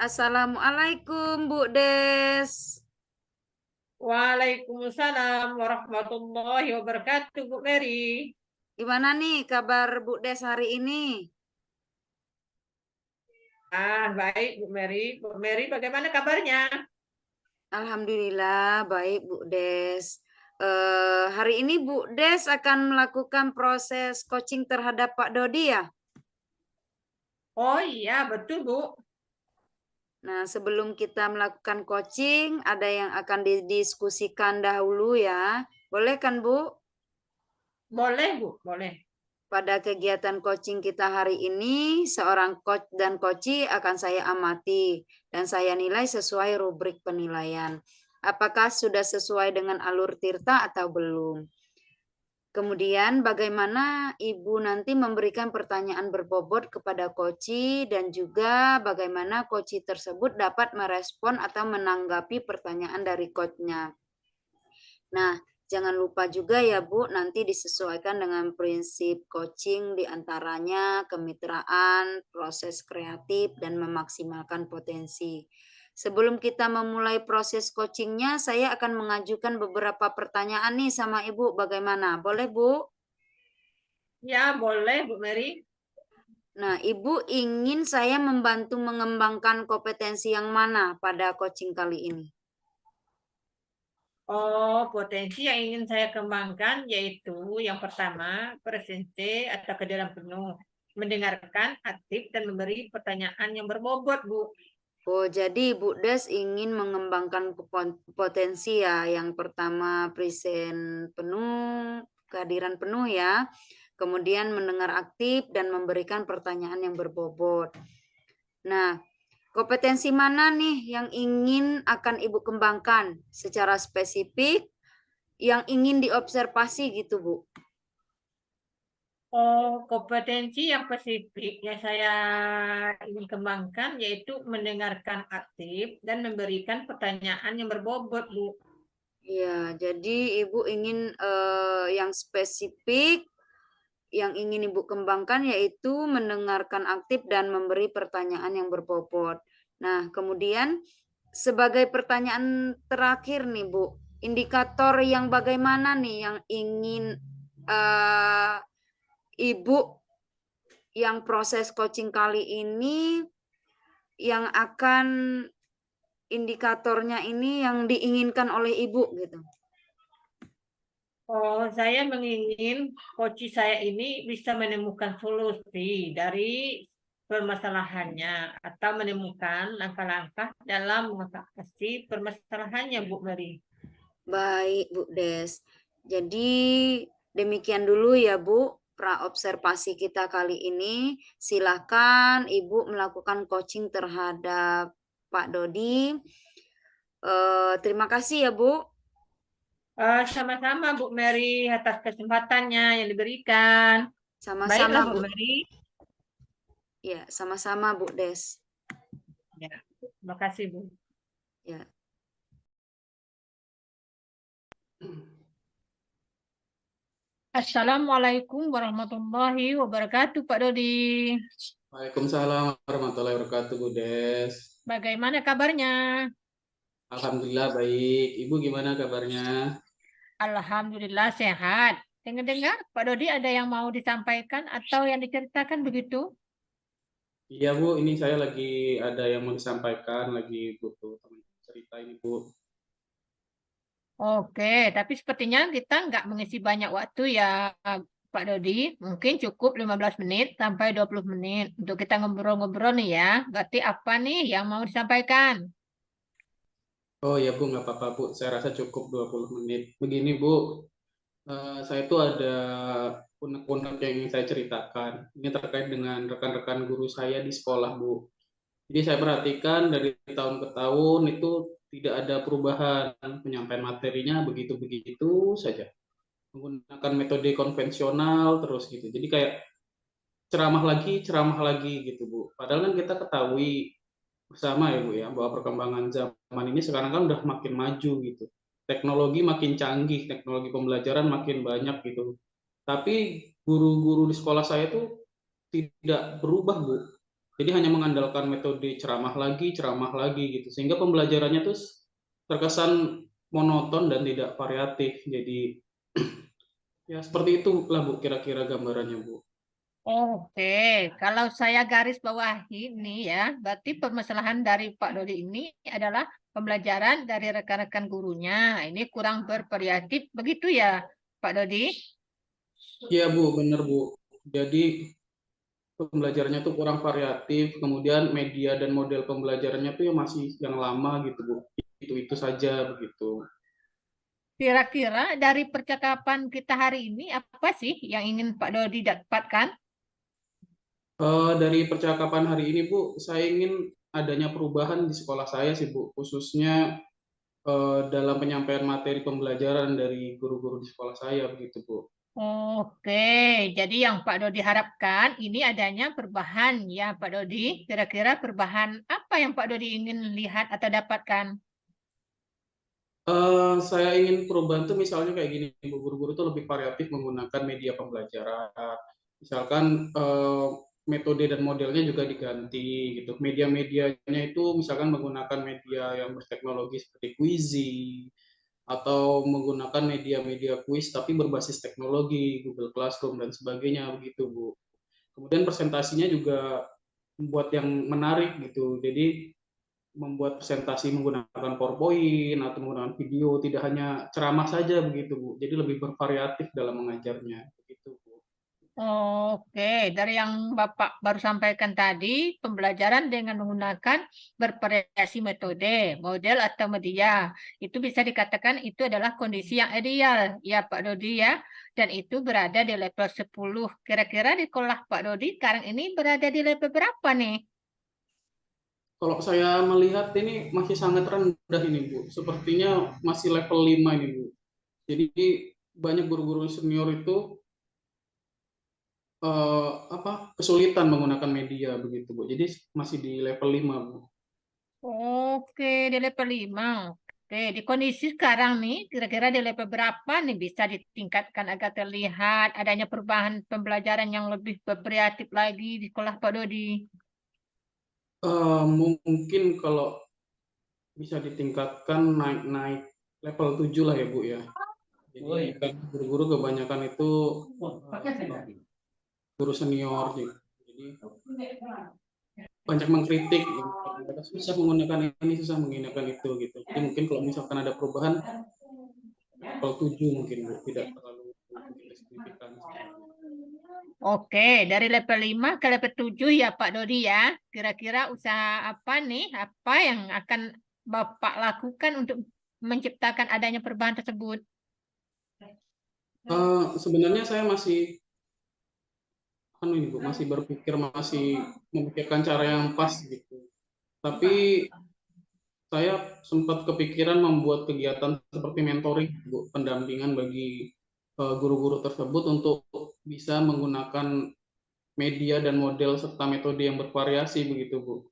Assalamualaikum Bu Des. Waalaikumsalam warahmatullahi wabarakatuh, Bu Mary. Gimana nih kabar Bu Des hari ini? Baik, Bu Mary. Bu Mary, bagaimana kabarnya? Alhamdulillah baik Bu Des. Hari ini Bu Des akan melakukan proses coaching terhadap Pak Dodi ya? Oh iya, betul, Bu. Nah, sebelum kita melakukan coaching, ada yang akan didiskusikan dahulu ya. Boleh kan Bu? Boleh, Bu, boleh. Pada kegiatan coaching kita hari ini, seorang coach dan coachi akan saya amati dan saya nilai sesuai rubrik penilaian. Apakah sudah sesuai dengan alur tirta atau belum? Kemudian bagaimana Ibu nanti memberikan pertanyaan berbobot kepada coachi dan juga bagaimana coachi tersebut dapat merespon atau menanggapi pertanyaan dari coachnya. Nah, jangan lupa juga ya Bu, nanti disesuaikan dengan prinsip coaching diantaranya kemitraan, proses kreatif, dan memaksimalkan potensi. Sebelum kita memulai proses coachingnya, saya akan mengajukan beberapa pertanyaan nih sama Ibu. Bagaimana? Boleh Bu? Ya, boleh, Bu Mary. Nah, Ibu ingin saya membantu mengembangkan kompetensi yang mana pada coaching kali ini? Oh, potensi yang ingin saya kembangkan yaitu yang pertama, presente atau kehadiran penuh. Mendengarkan, aktif, dan memberi pertanyaan yang berbobot, Bu. Oh, jadi Bu Des ingin mengembangkan potensi ya. Yang pertama present penuh, kehadiran penuh ya. Kemudian mendengar aktif dan memberikan pertanyaan yang berbobot. Nah, kompetensi mana nih yang ingin akan Ibu kembangkan secara spesifik yang ingin diobservasi gitu, Bu? Oh, kompetensi yang spesifik yang saya ingin kembangkan yaitu mendengarkan aktif dan memberikan pertanyaan yang berbobot, Bu. Ya, jadi Ibu ingin yang spesifik yang ingin Ibu kembangkan yaitu mendengarkan aktif dan memberi pertanyaan yang berbobot. Nah, kemudian sebagai pertanyaan terakhir nih Bu, indikator yang bagaimana nih yang ingin Ibu yang proses coaching kali ini yang akan indikatornya ini yang diinginkan oleh Ibu gitu. Oh, saya mengingin coach saya ini bisa menemukan solusi dari permasalahannya atau menemukan langkah-langkah dalam mengatasi permasalahannya, Bu Mary. Baik, Bu Des. Jadi demikian dulu ya, Bu, praobservasi kita kali ini. Silakan Ibu melakukan coaching terhadap Pak Dodi. Terima kasih ya, Bu. Sama-sama, Bu Mary, atas kesempatannya yang diberikan. Sama-sama, Baiklah, Bu Bu. Mary. Ya, sama-sama, Bu Des. Ya, terima kasih, Bu. Ya. Assalamualaikum warahmatullahi wabarakatuh, Pak Dodi. Waalaikumsalam warahmatullahi wabarakatuh, Bu Des. Bagaimana kabarnya? Alhamdulillah baik. Ibu gimana kabarnya? Alhamdulillah sehat. Dengar-dengar, Pak Dodi ada yang mau disampaikan atau yang diceritakan begitu? Iya, Bu, ini saya lagi ada yang mau disampaikan, lagi butuh teman cerita ini, Bu. Oke, tapi sepertinya kita nggak mengisi banyak waktu ya, Pak Dodi. Mungkin cukup 15 menit sampai 20 menit untuk kita ngobrol-ngobrol nih ya. Berarti apa nih yang mau disampaikan? Oh iya, Bu, nggak apa-apa, Bu. Saya rasa cukup 20 menit. Begini, Bu, saya tuh ada unek-unek yang ingin saya ceritakan. Ini terkait dengan rekan-rekan guru saya di sekolah, Bu. Jadi saya perhatikan dari tahun ke tahun itu tidak ada perubahan, penyampaian materinya begitu-begitu saja. Menggunakan metode konvensional terus gitu. Jadi kayak ceramah lagi gitu, Bu. Padahal kan kita ketahui bersama ya, Bu ya, bahwa perkembangan zaman ini sekarang kan udah makin maju gitu. Teknologi makin canggih, teknologi pembelajaran makin banyak gitu. Tapi guru-guru di sekolah saya tuh tidak berubah, Bu. Jadi hanya mengandalkan metode ceramah lagi gitu. Sehingga pembelajarannya tuh terkesan monoton dan tidak variatif. Jadi ya seperti itulah Bu kira-kira gambarannya Bu. Oke, kalau saya garis bawahi ini ya, berarti permasalahan dari Pak Dodi ini adalah pembelajaran dari rekan-rekan gurunya. Ini kurang bervariatif, begitu ya, Pak Dodi? Iya Bu, bener Bu. Jadi pembelajarannya tuh kurang variatif, kemudian media dan model pembelajarannya tuh ya masih yang lama gitu Bu. Itu saja begitu. Kira-kira dari percakapan kita hari ini, apa sih yang ingin Pak Dodi dapatkan? Dari percakapan hari ini Bu, saya ingin adanya perubahan di sekolah saya sih Bu, khususnya dalam penyampaian materi pembelajaran dari guru-guru di sekolah saya begitu Bu. Oke, jadi yang Pak Dodi harapkan ini adanya perubahan ya Pak Dodi. Kira-kira perubahan apa yang Pak Dodi ingin lihat atau dapatkan? Saya ingin perubahan tuh misalnya kayak gini, Bu, guru-guru tuh lebih variatif menggunakan media pembelajaran. Misalkan metode dan modelnya juga diganti gitu. Media-medianya itu misalkan menggunakan media yang berteknologi seperti Quizy atau menggunakan media-media kuis tapi berbasis teknologi, Google Classroom dan sebagainya begitu, Bu. Kemudian presentasinya juga membuat yang menarik gitu. Jadi membuat presentasi menggunakan PowerPoint atau menggunakan video, tidak hanya ceramah saja begitu, Bu. Jadi lebih bervariatif dalam mengajarnya begitu, Bu. Oke, dari yang Bapak baru sampaikan tadi, pembelajaran dengan menggunakan bervariasi metode, model atau media. Itu bisa dikatakan itu adalah kondisi yang ideal, ya Pak Dodi ya. Dan itu berada di level 10. Kira-kira di sekolah Pak Dodi sekarang ini berada di level berapa nih? Kalau saya melihat ini masih sangat rendah ini, Bu. Sepertinya masih level 5 ini, Bu. Jadi banyak guru-guru senior itu kesulitan menggunakan media begitu, Bu. Jadi masih di level 5, Bu. Oke, di level 5. Oke, di kondisi sekarang nih, kira-kira di level berapa nih bisa ditingkatkan agar terlihat adanya perubahan pembelajaran yang lebih bervariatif lagi di sekolah Pak Dodi? Mungkin kalau bisa ditingkatkan naik-naik level 7 lah ya, Bu ya. Jadi kan guru-guru kebanyakan itu guru senior gitu. Jadi banyak mengkritik gitu. Mereka susah menggunakan ini, susah menggunakan itu gitu. Jadi mungkin kalau misalkan ada perubahan level 7 mungkin Bu, tidak terlalu signifikan. Oke, dari level 5 ke level 7 ya Pak Dodi ya. Kira-kira usaha apa nih? Apa yang akan Bapak lakukan untuk menciptakan adanya perubahan tersebut? Sebenarnya saya masih ini Bu, masih berpikir, masih memikirkan cara yang pas gitu. Tapi saya sempat kepikiran membuat kegiatan seperti mentoring, Bu, pendampingan bagi guru-guru tersebut untuk bisa menggunakan media dan model serta metode yang bervariasi begitu, Bu.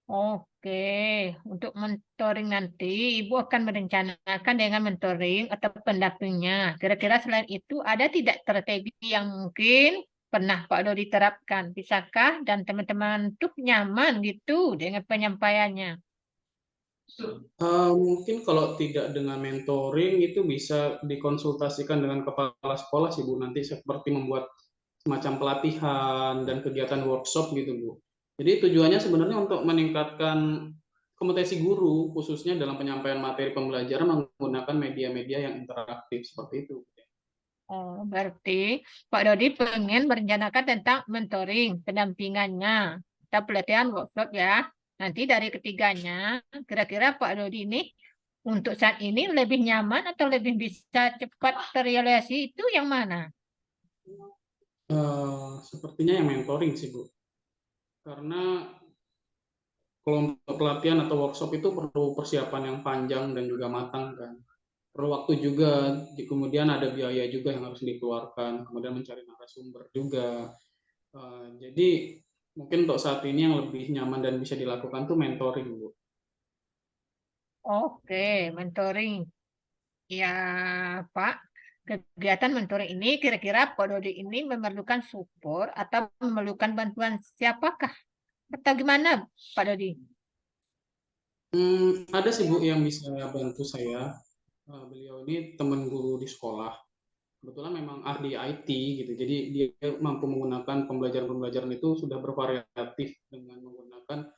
Oke, untuk mentoring nanti Ibu akan merencanakan dengan mentoring atau pendampingnya. Kira-kira selain itu ada tidak strategi yang mungkin pernah Pak Dodi terapkan? Bisakah dan teman-teman tuh nyaman gitu dengan penyampaiannya? Mungkin kalau tidak dengan mentoring itu bisa dikonsultasikan dengan kepala sekolah sih Bu, nanti seperti membuat semacam pelatihan dan kegiatan workshop gitu Bu. Jadi tujuannya sebenarnya untuk meningkatkan kompetensi guru khususnya dalam penyampaian materi pembelajaran menggunakan media-media yang interaktif seperti itu. Oh, berarti Pak Dodi pengen merencanakan tentang mentoring, pendampingannya, atau pelatihan workshop ya. Nanti dari ketiganya, kira-kira Pak Dodi ini untuk saat ini lebih nyaman atau lebih bisa cepat terrealisasi itu yang mana? Sepertinya yang mentoring sih Bu, karena kalau untuk pelatihan atau workshop itu perlu persiapan yang panjang dan juga matang kan. Perlu waktu juga, kemudian ada biaya juga yang harus dikeluarkan, kemudian mencari narasumber juga. Jadi mungkin untuk saat ini yang lebih nyaman dan bisa dilakukan tuh mentoring, Bu. Oke, mentoring. Ya, Pak. kegiatan mentoring ini kira-kira Pak Dodi ini memerlukan support atau memerlukan bantuan siapakah? Atau gimana Pak Dodi? Ada sih Bu yang bisa bantu saya. Beliau ini teman guru di sekolah. Kebetulan memang ahli IT gitu. Jadi dia mampu menggunakan pembelajaran-pembelajaran itu sudah bervariatif dengan menggunakan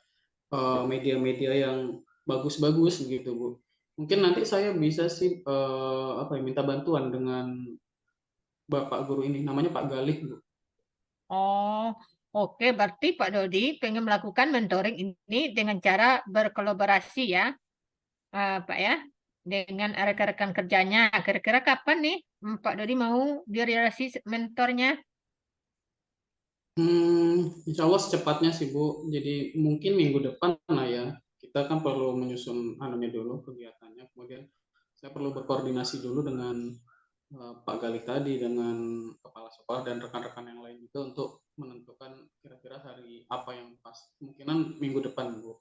media-media yang bagus-bagus gitu Bu. Mungkin nanti saya bisa sih minta bantuan dengan Bapak guru ini, namanya Pak Galih Bu. Oh, oke. Berarti Pak Dodi pengen melakukan mentoring ini dengan cara berkolaborasi ya, Pak ya, dengan rekan-rekan kerjanya. Kira-kira kapan nih Pak Dodi mau direalisasi mentornya? Insya Allah secepatnya sih Bu. Jadi mungkin minggu depan lah ya. Kita kan perlu menyusun anunya dulu kegiatannya. Kemudian saya perlu berkoordinasi dulu dengan Pak Galih tadi, dengan kepala sekolah dan rekan-rekan yang lain juga untuk menentukan kira-kira hari apa yang pas. Kemungkinan minggu depan Bu.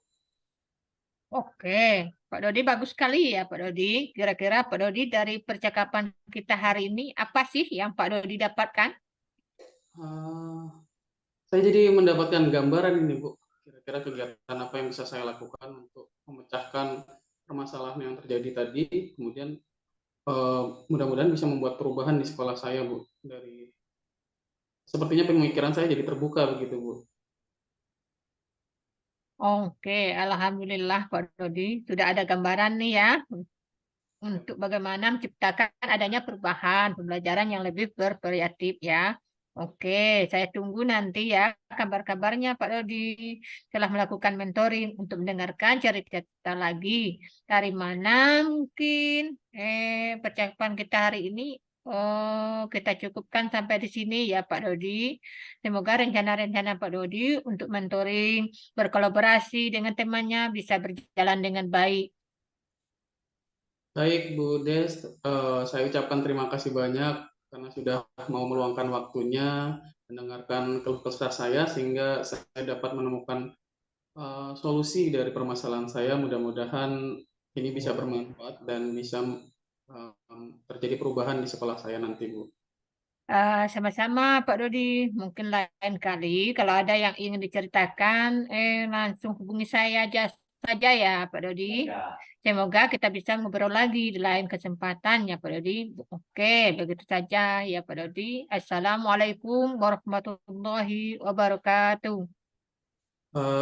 Oke, Pak Dodi bagus sekali ya Pak Dodi. Kira-kira Pak Dodi dari percakapan kita hari ini apa sih yang Pak Dodi dapatkan? Uh, saya jadi mendapatkan gambaran ini Bu. Kira-kira kegiatan apa yang bisa saya lakukan untuk memecahkan permasalahan yang terjadi tadi. Kemudian mudah-mudahan bisa membuat perubahan di sekolah saya Bu. Sepertinya pemikiran saya jadi terbuka begitu Bu. Oke, Alhamdulillah Pak Dodi sudah ada gambaran nih ya untuk bagaimana menciptakan adanya perubahan pembelajaran yang lebih bervariatif ya. Oke, saya tunggu nanti ya kabar-kabarnya Pak Dodi setelah melakukan mentoring untuk mendengarkan cerita-cerita lagi dari mana mungkin percakapan kita hari ini. Oh, kita cukupkan sampai di sini ya Pak Dodi. Semoga rencana-rencana Pak Dodi untuk mentoring berkolaborasi dengan temannya bisa berjalan dengan baik. Baik Bu Des, saya ucapkan terima kasih banyak karena sudah mau meluangkan waktunya mendengarkan keluh kesah saya sehingga saya dapat menemukan solusi dari permasalahan saya. Mudah-mudahan ini bisa bermanfaat dan bisa terjadi perubahan di sekolah saya nanti Bu. Sama-sama Pak Dodi. Mungkin lain kali kalau ada yang ingin diceritakan, langsung hubungi saya aja saja ya Pak Dodi. Semoga kita bisa ngobrol lagi di lain kesempatan ya Pak Dodi. Oke, begitu saja ya Pak Dodi. Assalamualaikum warahmatullahi wabarakatuh.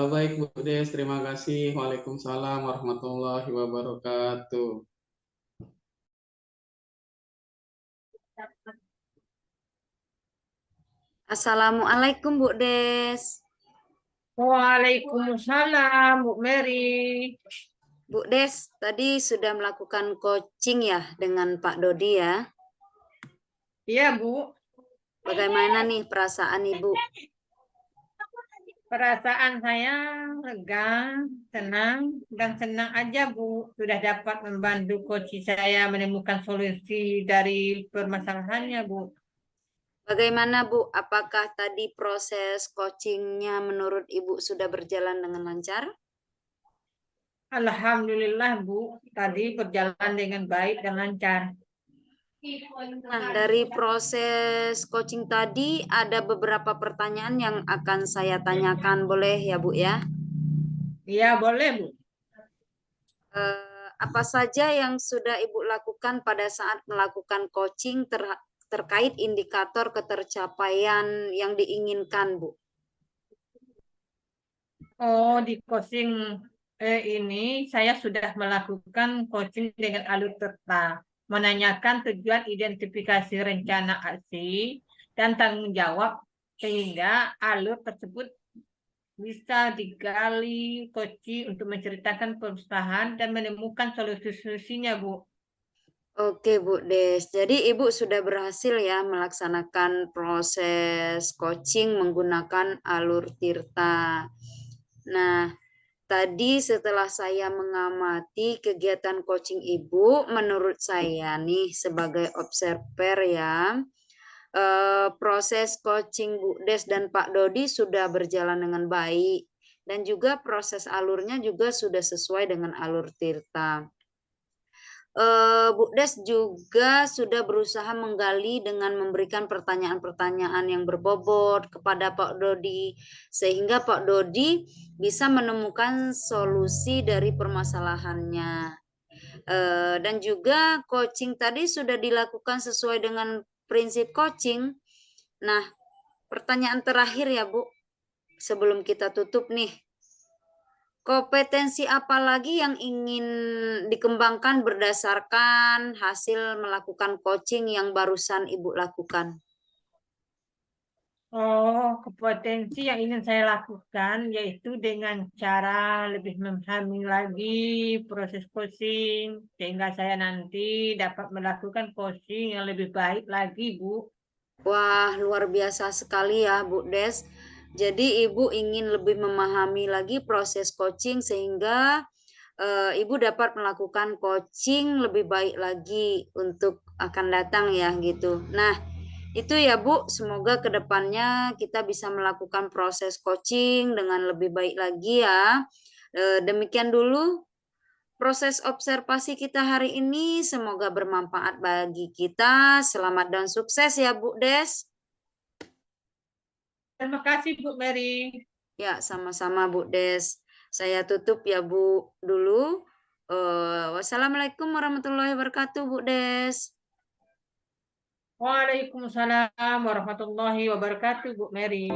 Baik Bu Des, terima kasih. Waalaikumsalam warahmatullahi wabarakatuh. Assalamualaikum Bu Des. Waalaikumsalam, Bu Mary. Bu Des, tadi sudah melakukan coaching ya dengan Pak Dodi ya. Iya, Bu. Bagaimana nih perasaan Ibu? Perasaan saya lega, tenang, dan senang aja, Bu. Sudah dapat membantu coach saya menemukan solusi dari permasalahannya, Bu. Bagaimana Bu? Apakah tadi proses coachingnya menurut Ibu sudah berjalan dengan lancar? Alhamdulillah, Bu. Tadi berjalan dengan baik dan lancar. Nah, dari proses coaching tadi ada beberapa pertanyaan yang akan saya tanyakan, boleh ya Bu ya? Iya, boleh, Bu. Apa saja yang sudah Ibu lakukan pada saat melakukan coaching terkait indikator ketercapaian yang diinginkan, Bu? Oh, di coaching ini saya sudah melakukan coaching dengan alur serta menanyakan tujuan identifikasi rencana aksi dan tanggung jawab sehingga alur tersebut bisa digali coaching untuk menceritakan perusahaan dan menemukan solusi-solusinya, Bu. Oke Bu Des, jadi Ibu sudah berhasil ya melaksanakan proses coaching menggunakan alur Tirta. Nah, tadi setelah saya mengamati kegiatan coaching Ibu, menurut saya nih sebagai observer ya, proses coaching Bu Des dan Pak Dodi sudah berjalan dengan baik dan juga proses alurnya juga sudah sesuai dengan alur Tirta. Bu Des juga sudah berusaha menggali dengan memberikan pertanyaan-pertanyaan yang berbobot kepada Pak Dodi, sehingga Pak Dodi bisa menemukan solusi dari permasalahannya. Dan juga coaching tadi sudah dilakukan sesuai dengan prinsip coaching. Nah, pertanyaan terakhir ya Bu, sebelum kita tutup nih. Kompetensi apa lagi yang ingin dikembangkan berdasarkan hasil melakukan coaching yang barusan Ibu lakukan? Oh, kompetensi yang ingin saya lakukan yaitu dengan cara lebih memahami lagi proses coaching sehingga saya nanti dapat melakukan coaching yang lebih baik lagi, Bu. Wah, luar biasa sekali ya, Bu Des. Jadi Ibu ingin lebih memahami lagi proses coaching sehingga Ibu dapat melakukan coaching lebih baik lagi untuk akan datang ya gitu. Nah, itu ya Bu, semoga kedepannya kita bisa melakukan proses coaching dengan lebih baik lagi ya. Demikian dulu proses observasi kita hari ini, semoga bermanfaat bagi kita. Selamat dan sukses ya Bu Des. Terima kasih, Bu Mary. Ya, sama-sama Bu Des. Saya tutup ya Bu dulu. Wassalamualaikum warahmatullahi wabarakatuh Bu Des. Waalaikumsalam warahmatullahi wabarakatuh, Bu Mary.